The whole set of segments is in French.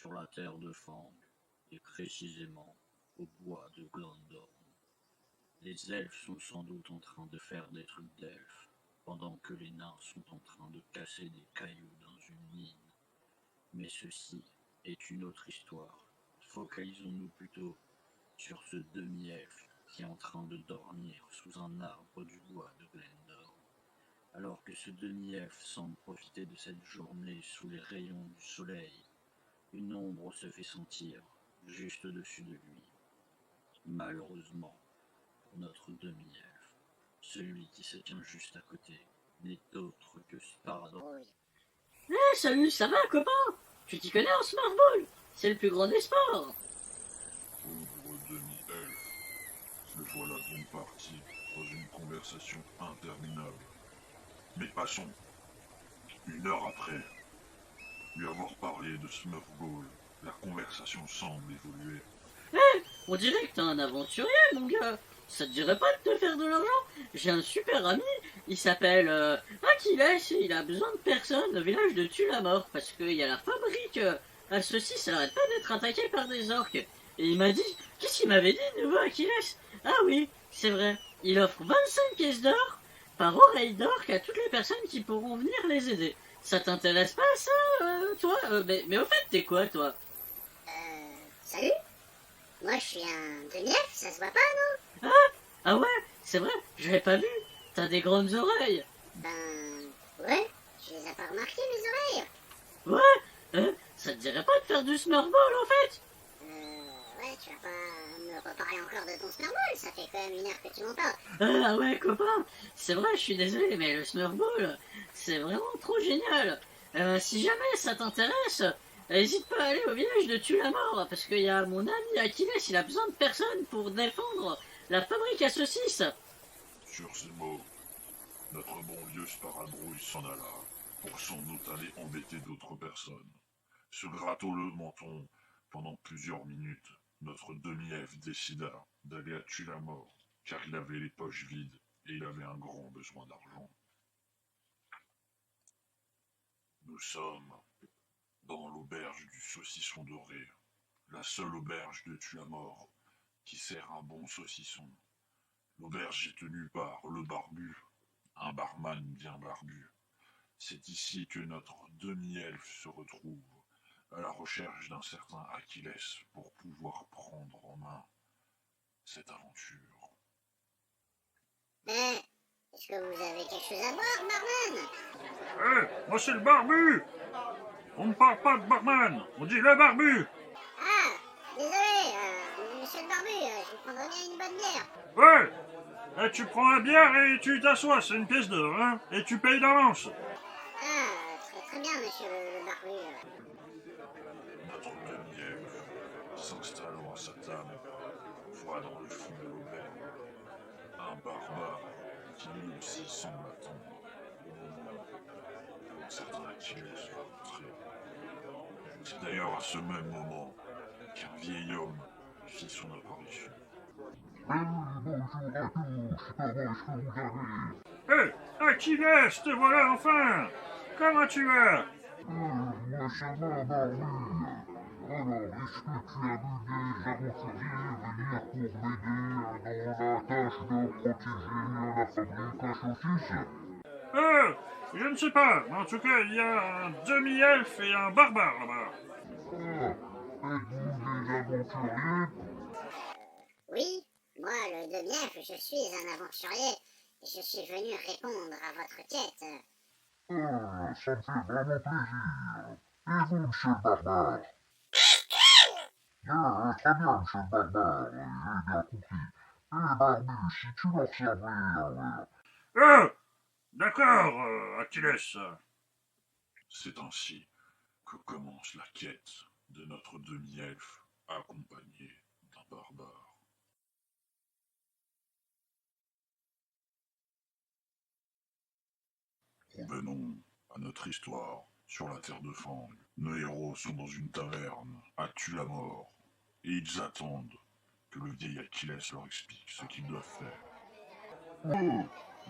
sur la terre de Fang, et précisément au bois de Glandorn. Les elfes sont sans doute en train de faire des trucs d'elfes, pendant que les nains sont en train de casser des cailloux dans une mine. Mais ceci est une autre histoire. Focalisons-nous plutôt sur ce demi-elfe qui est en train de dormir sous un arbre du bois de Glendor. Alors que ce demi-elfe semble profiter de cette journée sous les rayons du soleil, une ombre se fait sentir juste au-dessus de lui. Malheureusement, pour notre demi-elfe, celui qui se tient juste à côté n'est autre que Sparadrouille. Salut, ça va, copain? Tu t'y connais en Smartball? C'est le plus grand des sports. Pauvre demi-elfe, le voilà donc parti dans une conversation interminable. Mais passons. 1 heure après, lui avoir parlé de Smurf Ball, la conversation semble évoluer. On dirait que t'es un aventurier, mon gars. Ça te dirait pas de te faire de l'argent? J'ai un super ami, il s'appelle Achilles, et il a besoin de personne au village de Tulamor, parce qu'il y a la fabrique à saucisses, elle arrête pas d'être attaquée par des orques. Et il m'a dit, qu'est-ce qu'il m'avait dit, nouveau Achilles? Ah oui, c'est vrai, il offre 25 pièces d'or par oreille d'orque à toutes les personnes qui pourront venir les aider. Ça t'intéresse pas, ça, toi mais au fait, t'es quoi, toi? Salut. Moi, je suis un demi-elfe, ça se voit pas, non? Ah ouais, c'est vrai, j'avais pas vu. T'as des grandes oreilles. Ouais, je les ai pas remarquées, mes oreilles. Ouais, ça te dirait pas de faire du Smurfball, en fait? Ouais, tu vas pas me reparler encore de ton Smurfball, ça fait quand même 1 heure que tu m'en parles. Ah ouais, copain, c'est vrai, je suis désolé, mais le Smurfball, c'est vraiment trop génial. Si jamais ça t'intéresse, n'hésite pas à aller au village de Tulamor, parce qu'il y a mon ami Achilles, il a besoin de personne pour défendre la fabrique à saucisses. Sur ces mots, notre bon vieux Sparadrouille s'en alla, pour sans doute aller embêter d'autres personnes. Se grattant le menton pendant plusieurs minutes, notre demi-elfe décida d'aller à Tulamor, car il avait les poches vides et il avait un grand besoin d'argent. Nous sommes dans l'auberge du saucisson doré, la seule auberge de Tulamor qui sert un bon saucisson. L'auberge est tenue par le barbu, un barman bien barbu. C'est ici que notre demi-elfe se retrouve, à la recherche d'un certain Achilles pour pouvoir prendre en main cette aventure. Est-ce que vous avez quelque chose à boire, barman? Moi c'est le barbu. On ne parle pas de barman, on dit le barbu. Ah, désolé, monsieur le barbu, je vous prendrais bien une bonne bière. Ouais, tu prends la bière et tu t'assois, c'est 1 pièce d'or, hein, et tu payes d'avance. Très bien, monsieur le barbu. Notre demi-elfe, s'installant à sa table, voit dans le fond de l'auberge un barbare qui lui aussi semble attendre au moment où un certain Achilles va entrer. C'est d'ailleurs à ce même moment qu'un vieil homme fit son apparition. Achilles, te voilà enfin. Comment tu vas? Moi ça va, Barbu. Alors, est-ce que tu as vu des aventuriers venir pour m'aider dans la tâche de protéger la fabrique à saucisses? Je ne sais pas, mais en tout cas, il y a un demi-elfe et un barbare là-bas. Êtes-vous des aventuriers? Oui, moi, le demi-elfe, je suis un aventurier, et je suis venu répondre à votre quête. Ça me fait vraiment plaisir. Et vous, monsieur le barbare? Très bien, monsieur le barbare, j'ai bien compris. Barbu, si tu leur servais... D'accord, Achilles. C'est ainsi que commence la quête de notre demi-elfe accompagné d'un barbare. Revenons à notre histoire sur la terre de Fang. Nos héros sont dans une taverne à Tulamor et ils attendent que le vieil Achilles leur explique ce qu'ils doivent faire.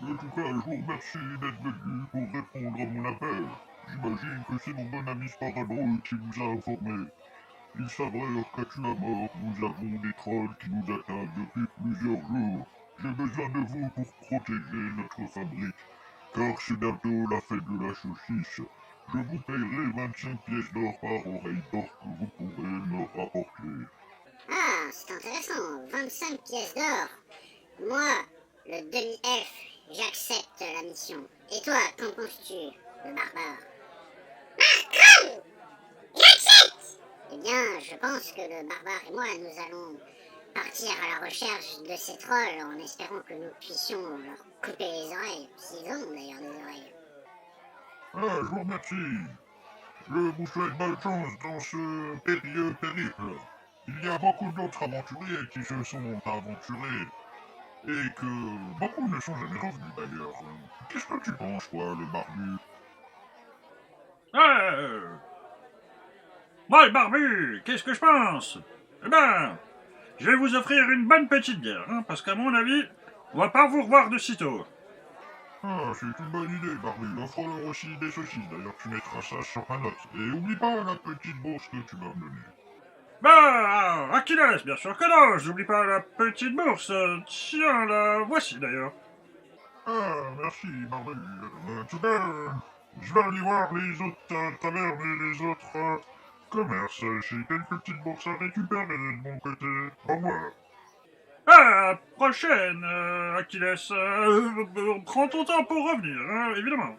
En tout cas, je vous remercie d'être venu pour répondre à mon appel. J'imagine que c'est mon bon ami Sparadrouille qui vous a informé. Il s'avère qu'à Tulamor, nous avons des trolls qui nous attaquent depuis plusieurs jours. J'ai besoin de vous pour protéger notre fabrique, car c'est bientôt la fête de la saucisse. Je vous paierai 25 pièces d'or par oreille d'or que vous pourrez me rapporter. Ah, c'est intéressant, 25 pièces d'or. Moi, le demi-elfe, j'accepte la mission. Et toi, qu'en penses-tu, le barbare? J'accepte! Eh bien, je pense que le barbare et moi, nous allons partir à la recherche de ces trolls en espérant que nous puissions leur couper les oreilles, s'ils ont d'ailleurs des oreilles. Ah, je vous remercie. Je vous souhaite bonne chance dans ce périlleux périple. Il y a beaucoup d'autres aventuriers qui se sont aventurés et que beaucoup ne sont jamais revenus d'ailleurs. Qu'est-ce que tu penses, toi, le barbu? Moi, le barbu, qu'est-ce que je pense? Eh ben, je vais vous offrir une bonne petite bière, hein, parce qu'à mon avis, on va pas vous revoir de sitôt. Ah, c'est une bonne idée, barbu. Offre-leur aussi des saucisses, d'ailleurs tu mettras ça sur ma note. Et oublie pas la petite bourse que tu vas me donner. Bah, Achilles, bien sûr que non, j'oublie pas la petite bourse. Tiens, la voici d'ailleurs. Ah, merci, barbu. En tout cas, je vais aller voir les autres tavernes et les autres commerces. J'ai quelques petites bourses à récupérer de mon côté. Au revoir. Ah, prochaine, Achilles. Prends ton temps pour revenir, hein, évidemment.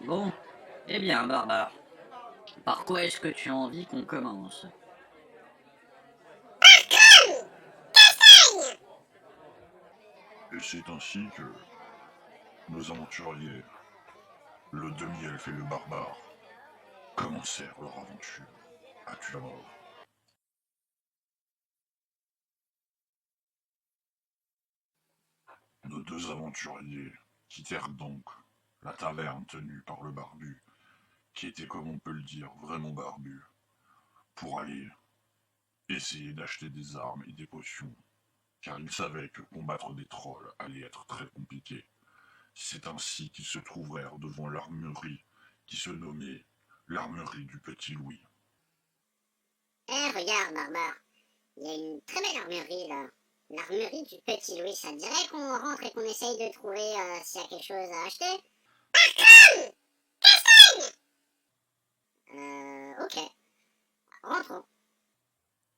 Bon, eh bien, barbare. Par quoi est-ce que tu as envie qu'on commence? Et c'est ainsi que nos aventuriers, le demi-elfe et le barbare, commencèrent leur aventure à Tulamor. Nos deux aventuriers quittèrent donc la taverne tenue par le barbu, qui était, comme on peut le dire, vraiment barbu, pour aller essayer d'acheter des armes et des potions, car ils savaient que combattre des trolls allait être très compliqué. C'est ainsi qu'ils se trouvèrent devant l'armurerie qui se nommait l'armurerie du Petit Louis. Eh, regarde, barbare, il y a une très belle armurerie là. L'armurerie du Petit Louis, ça te dirait qu'on rentre et qu'on essaye de trouver s'il y a quelque chose à acheter? Ok. Rentrons.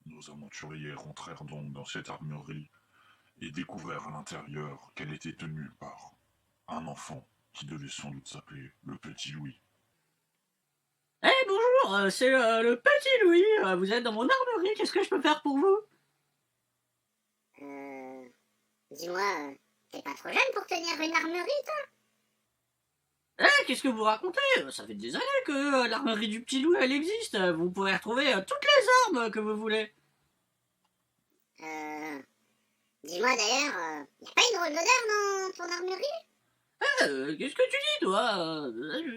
Nos aventuriers rentrèrent donc dans cette armurerie et découvrèrent à l'intérieur qu'elle était tenue par un enfant qui devait sans doute s'appeler le Petit Louis. Eh bonjour, c'est le Petit Louis, vous êtes dans mon armurerie, qu'est-ce que je peux faire pour vous? Dis-moi, t'es pas trop jeune pour tenir une armurerie, toi? Eh, qu'est-ce que vous racontez? Ça fait des années que l'armurerie du Petit Louis, elle existe, vous pourrez retrouver toutes les armes que vous voulez. Dis-moi d'ailleurs, y a pas une drôle d'odeur dans ton armurerie? Qu'est-ce que tu dis, toi?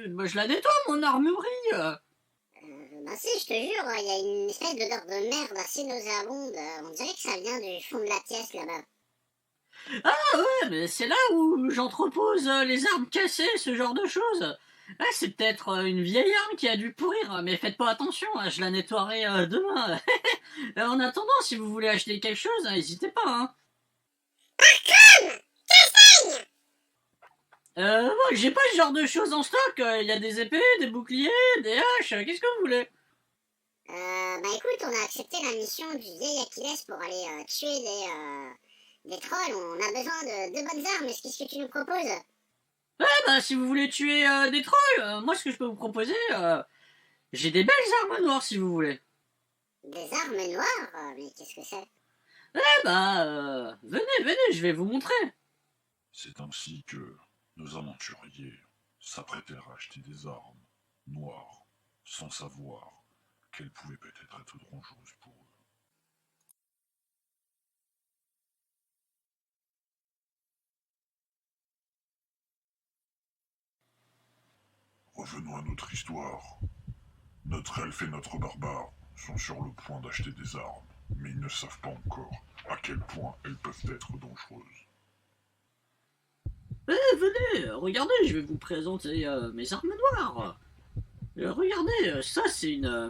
Moi, je la nettoie, mon armurerie. Ben si, je te jure, il y a une espèce d'odeur de merde assez nauséabonde. On dirait que ça vient du fond de la pièce là-bas. Ah ouais, mais c'est là où j'entrepose les armes cassées, ce genre de choses. Ah, c'est peut-être une vieille arme qui a dû pourrir, mais faites pas attention, je la nettoierai demain. En attendant, si vous voulez acheter quelque chose, n'hésitez pas, hein. Moi, j'ai pas ce genre de choses en stock. Il y a des épées, des boucliers, des haches. Qu'est-ce que vous voulez? Bah écoute, on a accepté la mission du vieil Achilles pour aller tuer des trolls. On a besoin de bonnes armes. Qu'est-ce que tu nous proposes? Ah bah, si vous voulez tuer des trolls, moi, ce que je peux vous proposer, j'ai des belles armes noires, si vous voulez. Des armes noires? Mais qu'est-ce que c'est? Eh bah, venez, je vais vous montrer. C'est ainsi que nos aventuriers s'apprêtèrent à acheter des armes noires, sans savoir qu'elles pouvaient peut-être être dangereuses pour eux. Revenons à notre histoire. Notre elfe et notre barbare sont sur le point d'acheter des armes, mais ils ne savent pas encore à quel point elles peuvent être dangereuses. Venez, regardez, je vais vous présenter mes armes noires. Regardez, ça c'est une